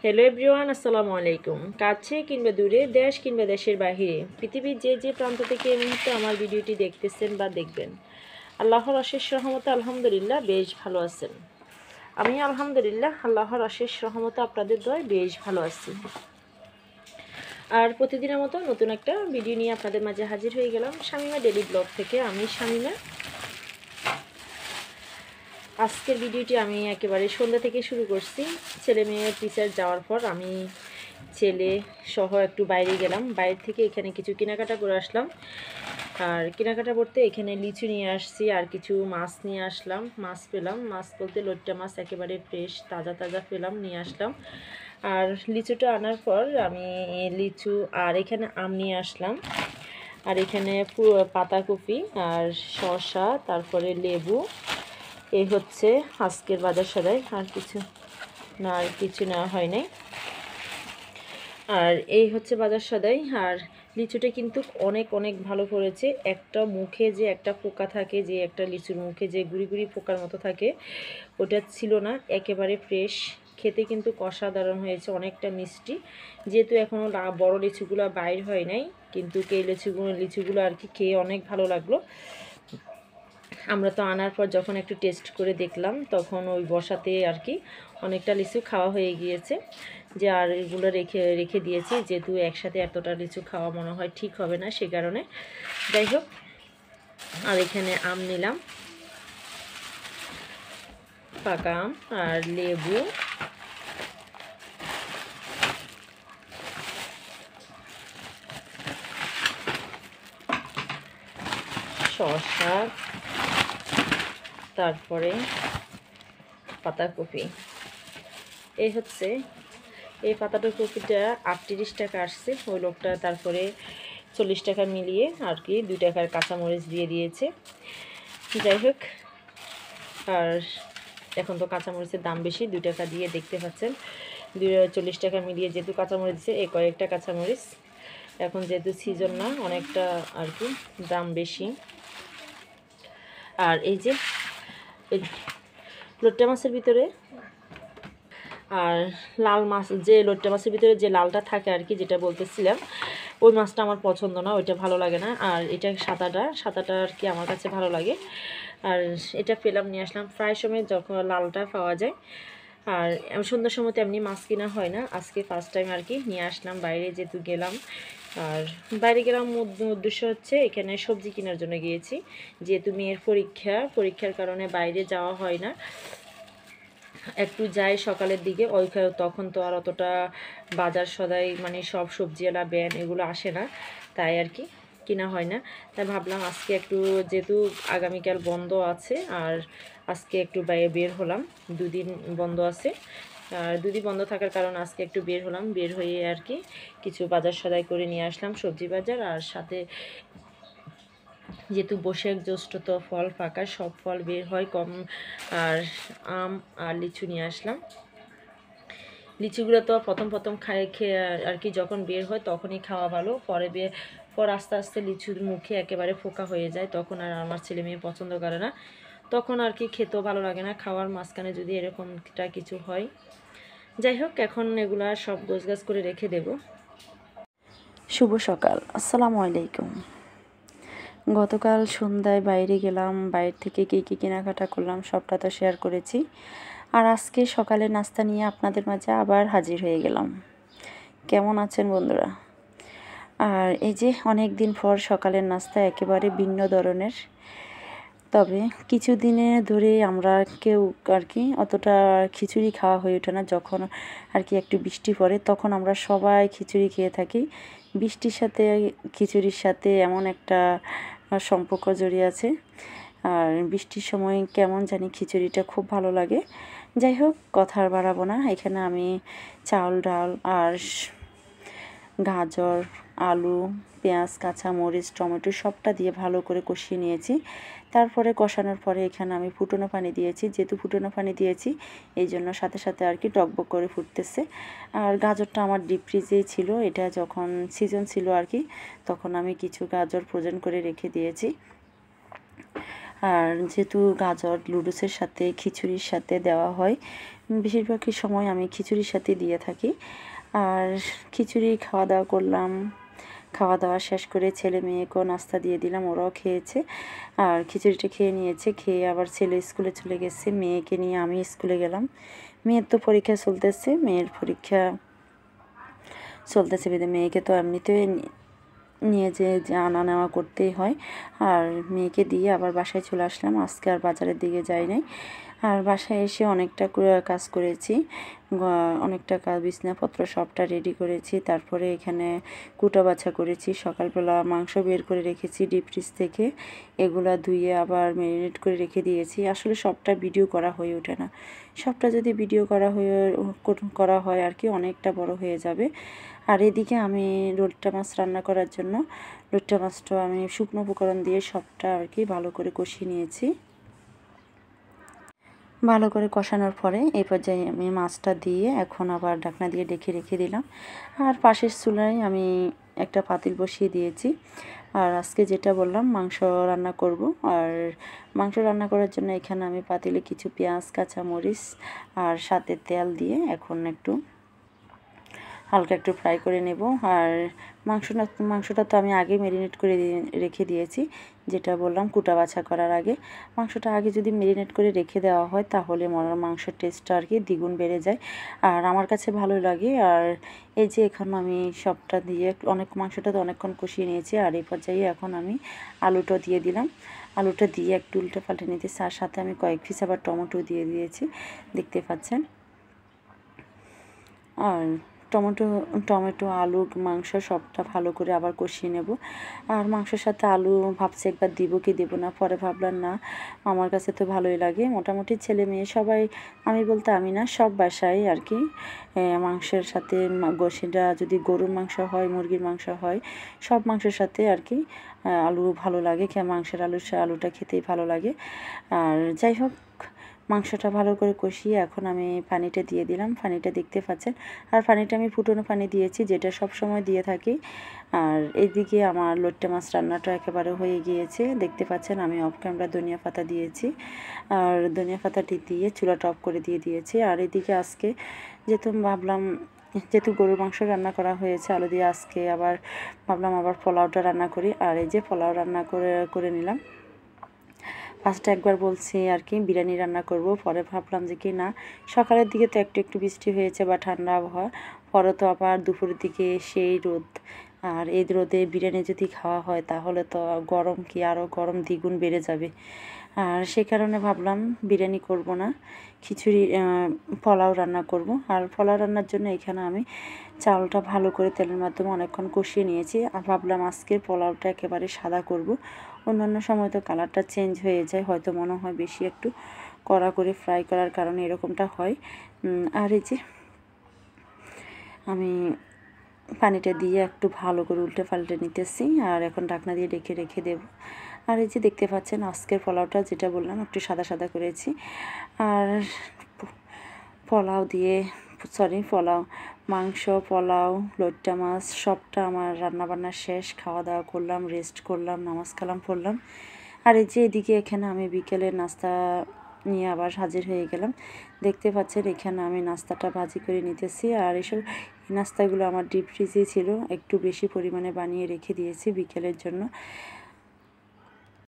Hello everyone, আসসালামু আলাইকুম। কাছে কিংবা দূরে, দেশ কিংবা দেশের বাহিরে, পৃথিবীর যে যে প্রান্ত থেকে এই মুহূর্তে আমার ভিডিওটি দেখতেছেন বা দেখবেন, আল্লাহর অশেষ রহমতে আলহামদুলিল্লাহ বেশ ভালো আছেন। আমি আলহামদুলিল্লাহ আল্লাহর অশেষ রহমতে আপনাদের দয় বেশ ভালো আছি। আর প্রতিদিনের মতো নতুন একটা ভিডিও নিয়ে আপনাদের মাঝে হাজির হয়ে গেলাম শামিমা ডেলি ব্লগ থেকে। আমি শামিমা। আজকের ভিডিওটি আমি একেবারে সন্ধ্যা থেকে শুরু করছি। ছেলে মেয়ে টিচার যাওয়ার পর আমি ছেলে সহ একটু বাইরে গেলাম। বাইরে থেকে এখানে কিছু কেনাকাটা করে আসলাম। আর কেনাকাটা করতে এখানে লিচু নিয়ে আসছি, আর কিছু মাছ নিয়ে আসলাম। মাছ পেলাম, মাছ বলতে লইট্টা মাছ একেবারে ফ্রেশ তাজা তাজা পেলাম, নিয়ে আসলাম। আর লিচুটা আনার পর আমি লিচু আর এখানে আম নিয়ে আসলাম। আর এখানে পাতাকপি আর শসা, তারপরে লেবু, এই হচ্ছে আজকের বাজার সদাই। আর কিছু নেওয়া হয় নাই। আর এই হচ্ছে বাজার সদাই। আর লিচুটা কিন্তু অনেক অনেক ভালো করেছে। একটা মুখে যে একটা পোকা থাকে, যে একটা লিচুর মুখে যে গুড়ি গুড়ি পোকার মতো থাকে, ওটা ছিল না, একেবারে ফ্রেশ। খেতে কিন্তু অসাধারণ হয়েছে, অনেকটা মিষ্টি। যেহেতু এখনও বড় লিচুগুলো বাইর হয় নাই, কিন্তু এই লিচুগুলো আর কি খেয়ে অনেক ভালো লাগলো। আমরা তো আনার পর যখন একটু টেস্ট করে দেখলাম, তখন ওই বসাতে আর কি অনেকটা লিচু খাওয়া হয়ে গিয়েছে। যে আর এগুলো রেখে রেখে দিয়েছি, যেহেতু একসাথে এতটা লিচু খাওয়া মনে হয় ঠিক হবে না, সে কারণে। যাই হোক, আর এখানে আম নিলাম, পাকা আম আর লেবু, শসা, তারপরে পাতাকপি। এই হচ্ছে, এই পাতাকপিটা 38 টাকা আসছে ওই লোকটা। তারপরে 40 টাকা মিলিয়ে আর কি 2 টাকার কাঁচামরিচ দিয়ে দিয়েছে। যাই হোক, আর এখন তো কাঁচামরিচের দাম বেশি, 2 টাকা দিয়ে দেখতে পাচ্ছেন 40 টাকা মিলিয়ে যেহেতু কাঁচামরিচ দিচ্ছে, এই কয়েকটা কাঁচামরিচ। এখন যেহেতু সিজন না, অনেকটা আর কি দাম বেশি। আর এই যে লোট্টা মাছের ভিতরে, আর লাল মাছ, যে লোট্টা মাছের ভিতরে যে লালটা থাকে আর কি, যেটা বলতেছিলাম, ওই মাছটা আমার পছন্দ না, ওইটা ভালো লাগে না। আর এটা সাদাটা আর কি আমার কাছে ভালো লাগে। আর এটা পেলাম, নিয়ে আসলাম। প্রায় সময় যখন লালটা পাওয়া যায়, আর সন্ধ্যার সময় তো এমনি মাছ কিনা হয় না, আজকে ফার্স্ট টাইম আর কি নিয়ে আসলাম। বাইরে যেহেতু গেলাম, আর বাইরে গেলাম উদ্দেশ্য হচ্ছে এখানে সবজি কেনার জন্য গিয়েছি। যেহেতু মেয়ের পরীক্ষার কারণে বাইরে যাওয়া হয় না। একটু যাই সকালের দিকে, তখন তো আর অতটা বাজার সদাই মানে সব সবজিওয়ালা ব্যান এগুলো আসে না, তাই আর কি কিনা হয় না। তাই ভাবলাম আজকে একটু, যেহেতু আগামীকাল বন্ধ আছে, আর আজকে একটু বাইরে বের হলাম। 2 দিন বন্ধ আছে, আর 2 দিন বন্ধ থাকার কারণ আজকে একটু বের হলাম। বের হয়ে আর কি কিছু বাজার সদাই করে নিয়ে আসলাম, সবজি বাজার। আর সাথে যেহেতু বৈশাখ জ্যৈষ্ঠ, তো ফল ফাঁকা, সব ফল বের হয় কম। আর আম আর লিচু নিয়ে আসলাম। লিচুগুলো তো প্রথম খেয়ে আর কি যখন বের হয় তখনই খাওয়া ভালো, পর আস্তে আস্তে লিচুর মুখে একেবারে ফোকা হয়ে যায়, তখন আর আমার ছেলে মেয়ে পছন্দ করে না, তখন আর কি খেতেও ভালো লাগে না। খাওয়ার মাঝখানে যদি এরকমটা কিছু হয়। যাই হোক, এখন এগুলা সব গোছগাছ করে রেখে দেব। শুভ সকাল, আসসালামু আলাইকুম। গতকাল সন্ধ্যায় বাইরে গেলাম, বাইরে থেকে কী কেনাকাটা করলাম সবটা তো শেয়ার করেছি। আর আজকে সকালে নাস্তা নিয়ে আপনাদের মাঝে আবার হাজির হয়ে গেলাম। কেমন আছেন বন্ধুরা? আর এই যে অনেক দিন পর সকালের নাস্তা একেবারে ভিন্ন ধরনের। তবে কিছু দিনে ধরে আমরা কেউ আর কি অতটা খিচুড়ি খাওয়া হয়ে ওঠে না। যখন আর কি একটু বৃষ্টি পড়ে, তখন আমরা সবাই খিচুড়ি খেয়ে থাকি। বৃষ্টির সাথে খিচুড়ির সাথে এমন একটা সম্পর্ক জড়িয়ে আছে। আর বৃষ্টির সময় কেমন জানি খিচুড়িটা খুব ভালো লাগে। যাই হোক, কথা আর বাড়াবো না। এখানে আমি চাউল, ডাল আর গাজর, আলু, পেঁয়াজ, কাঁচামরিচ, টমেটো সবটা দিয়ে ভালো করে কষিয়ে নিয়েছি। তারপরে কষানোর পরে এখানে আমি ফুটনো পানি দিয়েছি। যেহেতু ফুটনো পানি দিয়েছি, এই জন্য সাথে সাথে আর কি টকবক করে ফুটতেছে। আর গাজরটা আমার ডিপ ফ্রিজেই ছিল, এটা যখন সিজন ছিল আর কি, তখন আমি কিছু গাজর ফ্রোজেন করে রেখে দিয়েছি। আর যেহেতু গাজর লুডুসের সাথে খিচুড়ির সাথে দেওয়া হয়, বেশিরভাগই সময় আমি খিচুড়ির সাথে দিয়ে থাকি। আর খিচুড়ি খাওয়া দাওয়া করলাম, খাওয়া দাওয়া শেষ করে ছেলে মেয়েকেও নাস্তা দিয়ে দিলাম, ওরাও খেয়েছে। আর খিচুড়িটা খেয়ে নিয়েছে, খেয়ে আবার ছেলে স্কুলে চলে গেছে, মেয়েকে নিয়ে আমি স্কুলে গেলাম। মেয়ের তো পরীক্ষা চলতেছে, মেয়ের পরীক্ষা চলতেছে বেঁধে মেয়েকে তো এমনিতেই নিয়ে যে আনা নেওয়া করতেই হয়। আর মেয়েকে দিয়ে আবার বাসায় চলে আসলাম, আজকে আর বাজারের দিকে যাই নাই। আর বাসায় এসে অনেকটা কাজ করেছি, অনেকটা কাজ, বিছনাপত্র সবটা রেডি করেছি। তারপরে এখানে কুটা বাছা করেছি, সকালবেলা মাংস বের করে রেখেছি ডিপ ফ্রিজ থেকে, এগুলা ধুয়ে আবার ম্যারিনেট করে রেখে দিয়েছি। আসলে সবটা ভিডিও করা হয়ে ওঠে না, সবটা যদি ভিডিও করা হয় আর কি অনেকটা বড় হয়ে যাবে। আর এদিকে আমি লোট্টা মাছ রান্না করার জন্য লোট্টা মাছটা আমি শুকনো উপকরণ দিয়ে সবটা আর কি ভালো করে কষিয়ে নিয়েছি। ভালো করে কষানোর পরে এই পর্যায়ে আমি মাছটা দিয়ে এখন আবার ঢাকনা দিয়ে ঢেকে রেখে দিলাম। আর পাশের চুলায় আমি একটা পাতিল বসিয়ে দিয়েছি। আর আজকে যেটা বললাম মাংস রান্না করব। আর মাংস রান্না করার জন্য এখানে আমি পাতিলে কিছু পেঁয়াজ, কাঁচামরিচ আর সাথে তেল দিয়ে এখন একটু হালকা একটু ফ্রাই করে নেব। আর মাংসটা তো আমি আগে ম্যারিনেট করে রেখে দিয়েছি, যেটা বললাম কুটা বাছা করার আগে। মাংসটা আগে যদি ম্যারিনেট করে রেখে দেওয়া হয় তাহলে মাংসের টেস্টটা আর কি দ্বিগুণ বেড়ে যায়, আর আমার কাছে ভালো লাগে। আর এই যে এখন আমি সবটা দিয়ে মাংসটা তো অনেকক্ষণ কষিয়ে নিয়েছি। আর এই পর্যায়ে এখন আমি আলুটা দিয়ে দিলাম, আলুটা দিয়ে একটু উল্টে পাল্টে নিতেছি। আর সাথে আমি কয়েক পিস আবার টমেটো দিয়ে দিয়েছি, দেখতে পাচ্ছেন। আর টমেটো আলু মাংস সবটা ভালো করে আবার কষিয়ে নেব। আর মাংসের সাথে আলু ভাবছি একবার দিব কি দেব না, পরে ভাবলাম না, আমার কাছে তো ভালোই লাগে। মোটামুটি ছেলে মেয়ে সবাই, আমি বলতে আমি না, সব বাসায় আর কি মাংসের সাথে সেটা যদি গরুর মাংস হয়, মুরগির মাংস হয়, সব মাংসের সাথে আর কি আলু ভালো লাগে, মাংসের আলুটা খেতেই ভালো লাগে। আর যাই হোক, মাংসটা ভালো করে কষিয়ে এখন আমি পানিটা দিয়ে দিলাম, পানিটা দেখতে পাচ্ছেন। আর পানিটা আমি ফুটানো পানি দিয়েছি, যেটা সব সময় দিয়ে থাকি। আর এইদিকে আমার লোট্টা মাছ রান্নাটা একেবারে হয়ে গিয়েছে, দেখতে পাচ্ছেন। আমি অফ ক্যামেরা ধনিয়া পাতা দিয়েছি, আর ধনিয়া পাতাটি দিয়ে চুলাটা অফ করে দিয়ে দিয়েছি। আর এদিকে আজকে যেহেতু গরুর মাংস রান্না করা হয়েছে আলু দিয়ে, আজকে আবার ভাবলাম আবার পোলাওটা রান্না করি। আর এই যে পোলাও রান্না করে নিলাম। ফার্স্টে একবার বলছি আর কি বিরিয়ানি রান্না করব, পরে ভাবলাম যে কি না, সকালের দিকে তো একটু একটু বৃষ্টি হয়েছে বা ঠান্ডা আবহাওয়া, পরে তো আবার দুপুরের দিকে সেই রোদ। আর এই রোদে বিরিয়ানি যদি খাওয়া হয় তাহলে তো গরম কি আরও গরম দ্বিগুণ বেড়ে যাবে। আর সে কারণে ভাবলাম বিরিয়ানি করব না, পোলাও রান্না করব। আর পোলাও রান্নার জন্য এখানে আমি চাউলটা ভালো করে তেলের মাধ্যমে অনেকক্ষণ কষিয়ে নিয়েছি। আর ভাবলাম আজকের পোলাওটা একেবারে সাদা করব, অন্যান্য সময় তো কালারটা চেঞ্জ হয়ে যায়, হয়তো মনে হয় বেশি একটু কড়া করে ফ্রাই করার কারণে এরকমটা হয়। আর এই যে আমি পানিটা দিয়ে একটু ভালো করে উল্টে পাল্টে নিতেছি, আর এখন ঢাকনা দিয়ে ঢেকে রেখে দেব। আর এই যে দেখতে পাচ্ছেন আজকের পোলাওটা যেটা বললাম একটু সাদা সাদা করেছি। আর পোলাও, মাংস, পোলাও, লোট্টা মাছ সবটা আমার রান্নাবান্না শেষ, খাওয়া দাওয়া করলাম, রেস্ট করলাম, নামাজ কালাম পড়লাম। আর এই যে এদিকে এখানে আমি বিকেলের নাস্তা নিয়ে আবার হাজির হয়ে গেলাম, দেখতে পাচ্ছেন এখানে আমি নাস্তাটা ভাজি করে নিতেছি। আর এই নাস্তাগুলো আমার ডিপ ফ্রিজে ছিল, একটু বেশি পরিমাণে বানিয়ে রেখে দিয়েছি বিকেলের জন্য।